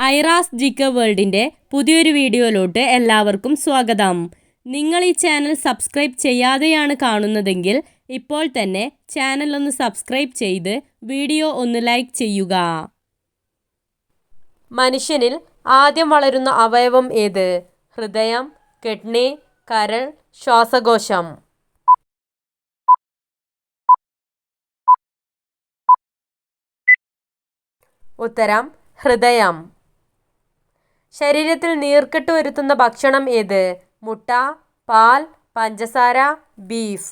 Aira's GK വേൾഡിൻ്റെ പുതിയൊരു വീഡിയോയിലോട്ട് എല്ലാവർക്കും സ്വാഗതം. നിങ്ങൾ ഈ ചാനൽ സബ്സ്ക്രൈബ് ചെയ്യാതെയാണ് കാണുന്നതെങ്കിൽ ഇപ്പോൾ തന്നെ ചാനൽ ഒന്ന് സബ്സ്ക്രൈബ് ചെയ്ത് വീഡിയോ ഒന്ന് ലൈക്ക് ചെയ്യുക. മനുഷ്യനിൽ ആദ്യം വളരുന്ന അവയവം ഏത്? ഹൃദയം, കിഡ്നി, കരൾ, ശ്വാസകോശം. ഉത്തരം ഹൃദയം. ശരീരത്തിൽ നീർക്കെട്ട് വരുത്തുന്ന ഭക്ഷണം ഏത്? മുട്ട, പാൽ, പഞ്ചസാര, ബീഫ്.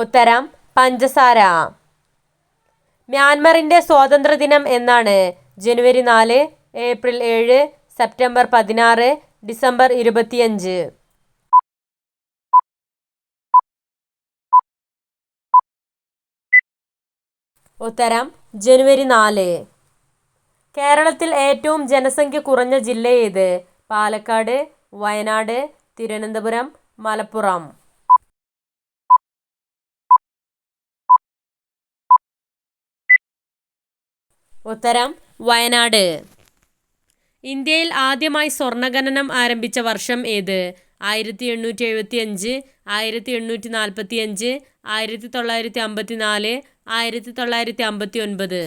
ഉത്തരം പഞ്ചസാര. മ്യാൻമറിൻ്റെ സ്വാതന്ത്ര്യദിനം എന്നാണ്? ജനുവരി 4, ഏപ്രിൽ 7, സെപ്റ്റംബർ 16, ഡിസംബർ 25. ഉത്തരം ജനുവരി 4. കേരളത്തിൽ ഏറ്റവും ജനസംഖ്യ കുറഞ്ഞ ജില്ല ഏത്? പാലക്കാട്, വയനാട്, തിരുവനന്തപുരം, മലപ്പുറം. ഉത്തരം വയനാട്. ഇന്ത്യയിൽ ആദ്യമായി സ്വർണ്ണഖനനം ആരംഭിച്ച വർഷം ഏത്? 1875, 1845, 1954, 1959.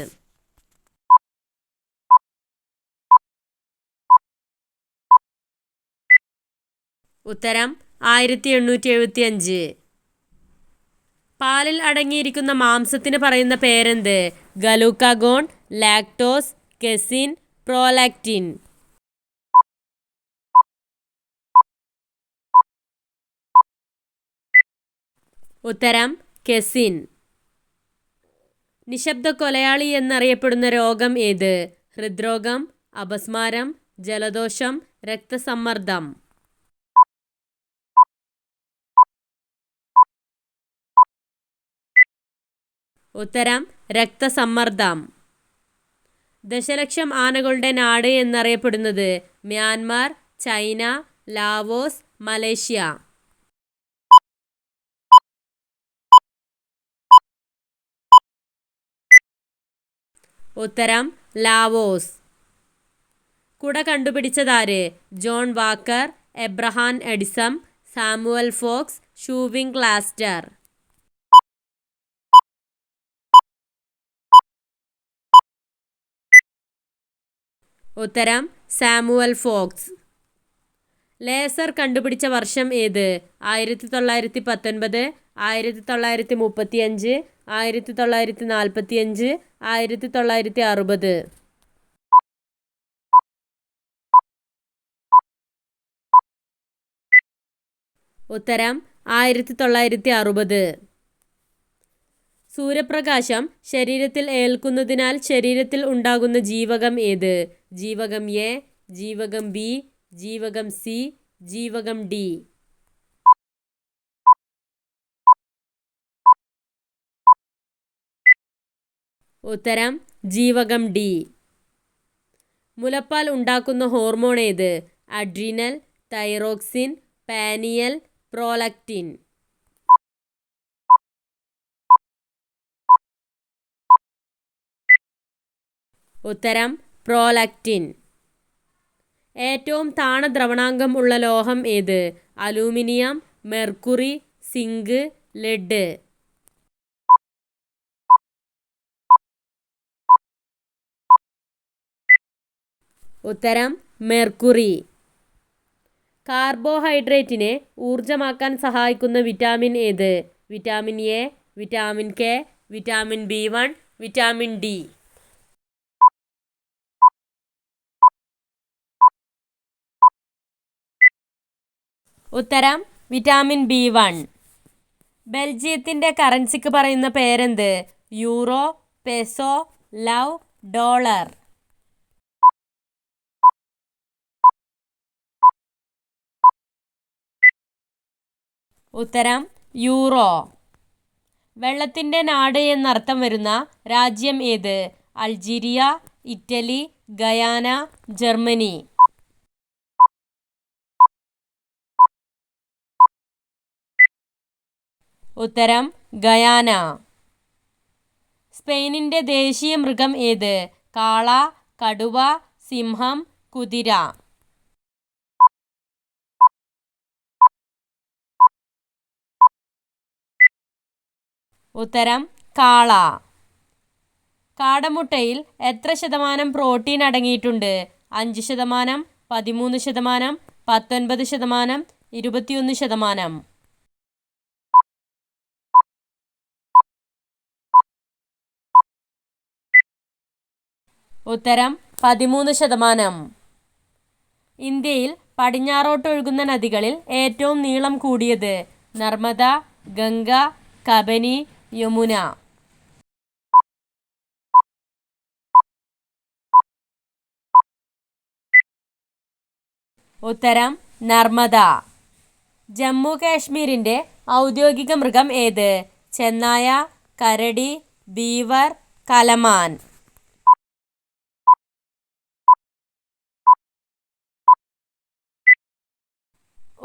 ഉത്തരം 1875. പാലിൽ അടങ്ങിയിരിക്കുന്ന മാംസത്തിന് പറയുന്ന പേരെന്ത്? ഗലൂക്കാഗോൺ, ലാക്ടോസ്, കെസിൻ, പ്രോലാക്റ്റിൻ. ഉത്തരം കെസിൻ. നിശബ്ദ കൊലയാളി എന്നറിയപ്പെടുന്ന രോഗം ഏത്? ഹൃദ്രോഗം, അപസ്മാരം, ജലദോഷം, രക്തസമ്മർദ്ദം. ഉത്തരം രക്തസമ്മർദ്ദം. ദശലക്ഷം ആനകളുടെ നാട് എന്നറിയപ്പെടുന്നത്? Myanmar, China, Laos, Malaysia. ഉത്തരം ലാവോസ്. കുട കണ്ടുപിടിച്ചതാര്? John Walker, Abraham Edison, Samuel Fox, ഷൂവിംഗ് ക്ലാസ്റ്റർ. ഉത്തരം സാമുവൽ ഫോക്സ്. ലേസർ കണ്ടുപിടിച്ച വർഷം ഏത്? 1919, 1935, 1945, 1960. ഉത്തരം 1960. സൂര്യപ്രകാശം ശരീരത്തിൽ ഏൽക്കുന്നതിനാൽ ശരീരത്തിൽ ഉണ്ടാകുന്ന ജീവകം ഏത്? ജീവകം എ, ജീവകം ബി, ജീവകം സി, ജീവകം ഡി. ഉത്തരം ജീവകം ഡി. മുലപ്പാൽ ഉണ്ടാക്കുന്ന ഹോർമോൺ ഏത്? Adrenal, thyroxine, pineal, prolactin. ഉത്തരം പ്രോലാക്റ്റിൻ. ഏറ്റവും താണ ദ്രവണാങ്കം ഉള്ള ലോഹം ഏത്? Aluminium, mercury, zinc, lead. ഉത്തരം മെർക്കുറി. കാർബോഹൈഡ്രേറ്റിനെ ഊർജ്ജമാക്കാൻ സഹായിക്കുന്ന വിറ്റാമിൻ ഏത്? Vitamin A, vitamin K, vitamin B1, vitamin D. ഉത്തരം വിറ്റാമിൻ B1. ബെൽജിയത്തിൻ്റെ കറൻസിക്ക് പറയുന്ന പേരെന്ത്? Euro, peso, lev, dollar. ഉത്തരം യൂറോ. വെള്ളത്തിൻ്റെ നാട് എന്നർത്ഥം വരുന്ന രാജ്യം ഏത്? Algeria, Italy, Guyana, Germany. ഉത്തരം ഗയാന. സ്പെയിനിൻ്റെ ദേശീയ മൃഗം ഏത്? കാള, കടുവ, സിംഹം, കുതിര. ഉത്തരം കാള. കാടമുട്ടയിൽ എത്ര ശതമാനം പ്രോട്ടീൻ അടങ്ങിയിട്ടുണ്ട്? 5%, 13%, 19%, 21%. ഉത്തരം 13%. ഇന്ത്യയിൽ പടിഞ്ഞാറോട്ടൊഴുകുന്ന നദികളിൽ ഏറ്റവും നീളം കൂടിയത്? നർമ്മദ, ഗംഗ, കബനി, യമുന. ഉത്തരം നർമ്മദ. ജമ്മു കാശ്മീരിൻ്റെ ഔദ്യോഗിക മൃഗം ഏത്? ചെന്നായ, കരടി, ബീവർ, കലമാൻ.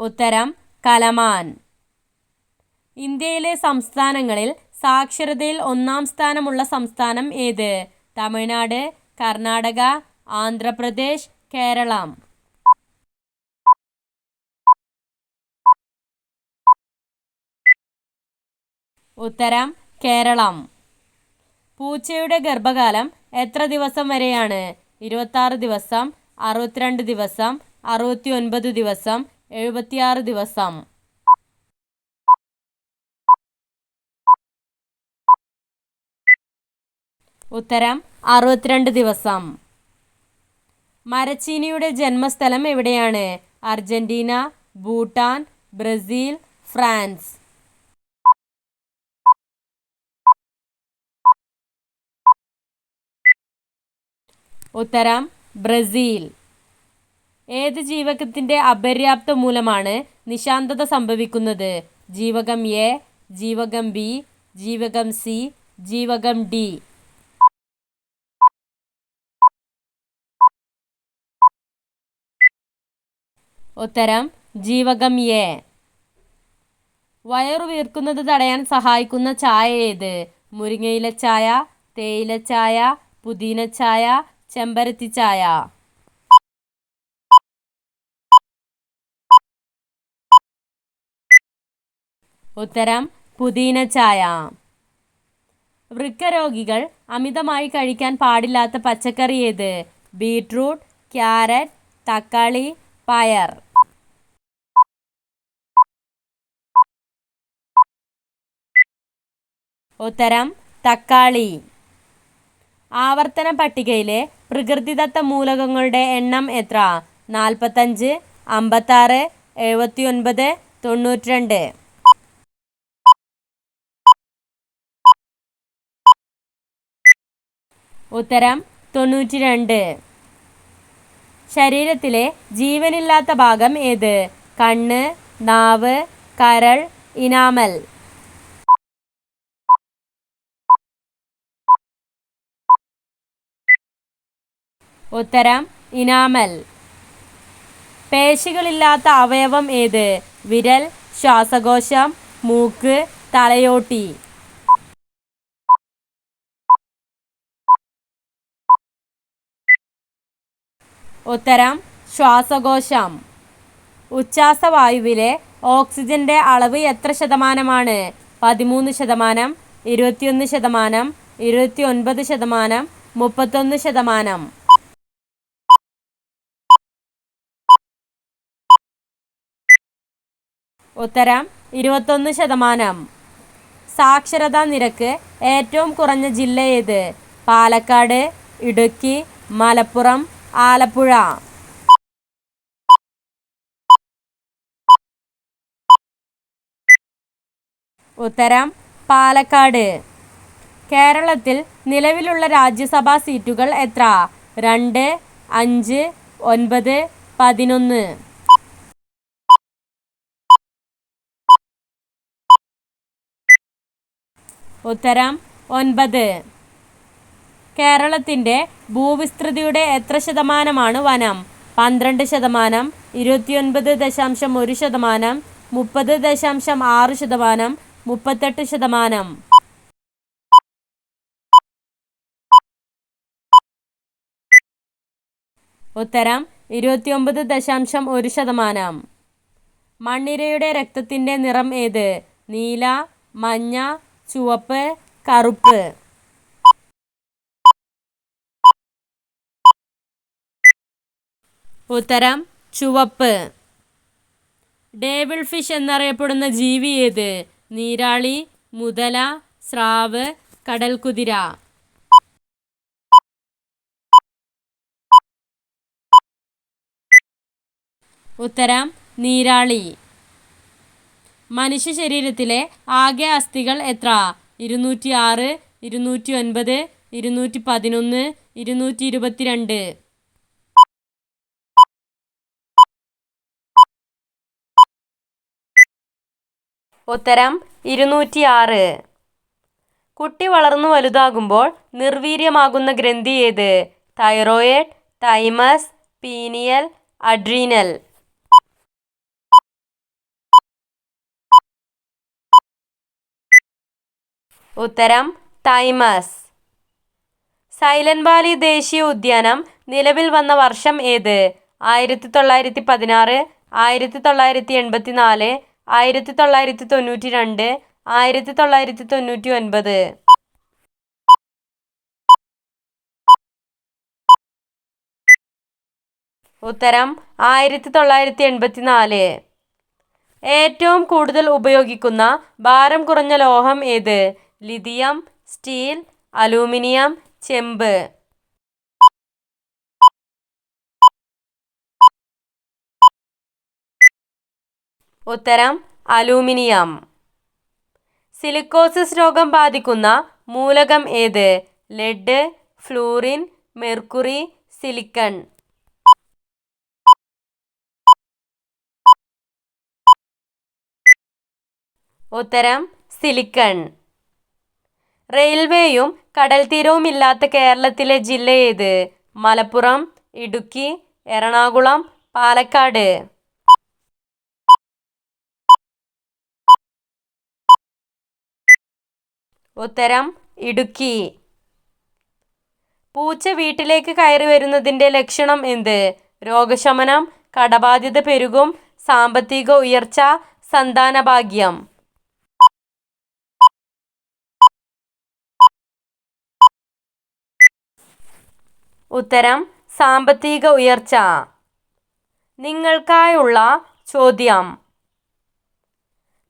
ഉത്തരം കലമാൻ. ഇന്ത്യയിലെ സംസ്ഥാനങ്ങളിൽ സാക്ഷരതയിൽ 1-ാം സ്ഥാനമുള്ള സംസ്ഥാനം ഏത്? തമിഴ്നാട്, കർണാടക, ആന്ധ്രാപ്രദേശ്, കേരളം. ഉത്തരം കേരളം. പൂച്ചയുടെ ഗർഭകാലം എത്ര ദിവസം വരെയാണ്? 26 ദിവസം, 62 ദിവസം, 69 ദിവസം, 76 ദിവസം. ഉത്തരം 62 ദിവസം. മരച്ചീനിയുടെ ജന്മസ്ഥലം എവിടെയാണ്? Argentina, Bhutan, Brazil, France. ഉത്തരം ബ്രസീൽ. ഏത് ജീവകത്തിൻ്റെ അപര്യാപ്ത മൂലമാണ് നിശാന്തത സംഭവിക്കുന്നത്? ജീവകം എ, ജീവകം ബി, ജീവകം സി, ജീവകം ഡി. ഉത്തരം ജീവകം എ. വയറു വീർക്കുന്നത് തടയാൻ സഹായിക്കുന്ന ചായ ഏത്? മുരിങ്ങയില ചായ, തേയില ചായ, പുതിന ചായ, ചെമ്പരത്തി ചായ. ഉത്തരം പുതിന ചായ. വൃക്കരോഗികൾ അമിതമായി കഴിക്കാൻ പാടില്ലാത്ത പച്ചക്കറി ഏത്? ബീട്രൂട്ട്, ക്യാരറ്റ്, തക്കാളി, പയർ. ഉത്തരം തക്കാളി. ആവർത്തന പട്ടികയിലെ പ്രകൃതിദത്ത മൂലകങ്ങളുടെ എണ്ണം എത്ര? 45, 56, 79, 92. ഉത്തരം 92. ശരീരത്തിലെ ജീവനില്ലാത്ത ഭാഗം ഏത്? കണ്ണ്, നാവ്, കരൾ, ഇനാമൽ. ഉത്തരം ഇനാമൽ. പേശികളില്ലാത്ത അവയവം ഏത്? വിരൽ, ശ്വാസകോശം, മൂക്ക്, തലയോട്ടി. ഉത്തരം ശ്വാസകോശം. ഉച്ഛ്വാസവായുവിലെ ഓക്സിജന്റെ അളവ് എത്ര ശതമാനമാണ്? 13%, 21%, 29%, 31%. ഉത്തരം 21%. സാക്ഷരതാ നിരക്ക് ഏറ്റവും കുറഞ്ഞ ജില്ല ഏത്? പാലക്കാട്, ഇടുക്കി, മലപ്പുറം, ആലപ്പുഴ. ഉത്തരം പാലക്കാട്. കേരളത്തിൽ നിലവിലുള്ള രാജ്യസഭാ സീറ്റുകൾ എത്ര? 2, 5, 9, 11. ഉത്തരം 9. കേരളത്തിൻ്റെ ഭൂവിസ്തൃതിയുടെ എത്ര ശതമാനമാണ് വനം? 12%, 29.1%, 30.6%, 38%. ഉത്തരം 29.1%. മണ്ണിരയുടെ രക്തത്തിൻ്റെ നിറം ഏത്? നീല, മഞ്ഞ, ചുവപ്പ്, കറുപ്പ്. ഉത്തരം ചുവപ്പ്. ഡേവിൾ ഫിഷ് എന്നറിയപ്പെടുന്ന ജീവി ഏത്? നീരാളി, മുതല, സ്രാവ്, കടൽക്കുതിര. ഉത്തരം നീരാളി. മനുഷ്യ ശരീരത്തിലെ ആകെ അസ്ഥികൾ എത്ര? 206, 209, 211, 222. ഉത്തരം 206. കുട്ടി വളർന്നു വലുതാകുമ്പോൾ നിർവീര്യമാകുന്ന ഗ്രന്ഥി ഏത്? Thyroid, thymus, pineal, adrenal. ഉത്തരം തൈമസ്. സൈലന്റ് വാലി ദേശീയ ഉദ്യാനം നിലവിൽ വന്ന വർഷം ഏത്? 1916, 1984, 1992, 1999. ഉത്തരം 1984. ഏറ്റവും കൂടുതൽ ഉപയോഗിക്കുന്ന ഭാരം കുറഞ്ഞ ലോഹം ഏത്? ലിഥിയം, സ്റ്റീൽ, അലൂമിനിയം, ചെമ്പ്. ഉത്തരം അലൂമിനിയം. സിലിക്കോസിസ് രോഗം ബാധിക്കുന്ന മൂലകം ഏത്? Lead, fluorine, mercury, silicon. ഉത്തരം സിലിക്കൺ. റെയിൽവേയും കടൽത്തീരവും ഇല്ലാത്ത കേരളത്തിലെ ജില്ല ഏത്? മലപ്പുറം, ഇടുക്കി, എറണാകുളം, പാലക്കാട്. ഉത്തരം ഇടുക്കി. പൂച്ച വീട്ടിലേക്ക് കയറി വരുന്നതിൻ്റെ ലക്ഷണം എന്ത്? രോഗശമനം, കടബാധ്യത പെരുകും, സാമ്പത്തിക ഉയർച്ച, സന്താനഭാഗ്യം. ഉത്തരം സാമ്പത്തിക ഉയർച്ച. നിങ്ങൾക്കായുള്ള ചോദ്യം.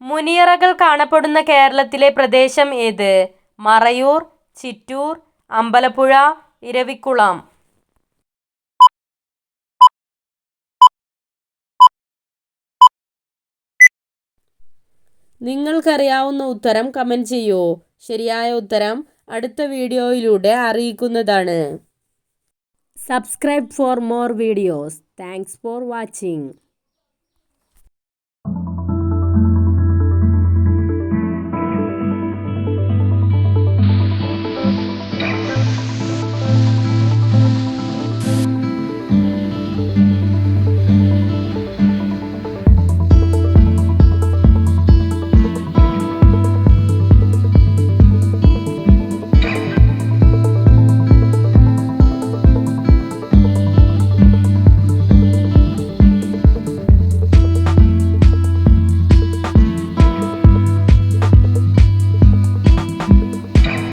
മുനിയറകൾ കാണപ്പെടുന്ന കേരളത്തിലെ പ്രദേശം ഏത്? മറയൂർ, ചിറ്റൂർ, അമ്പലപ്പുഴ, ഇരവിക്കുളം. നിങ്ങൾക്കറിയാവുന്ന ഉത്തരം കമൻറ്റ് ചെയ്യൂ. ശരിയായ ഉത്തരം അടുത്ത വീഡിയോയിലൂടെ അറിയിക്കുന്നതാണ്. Subscribe for more videos. Thanks for watching.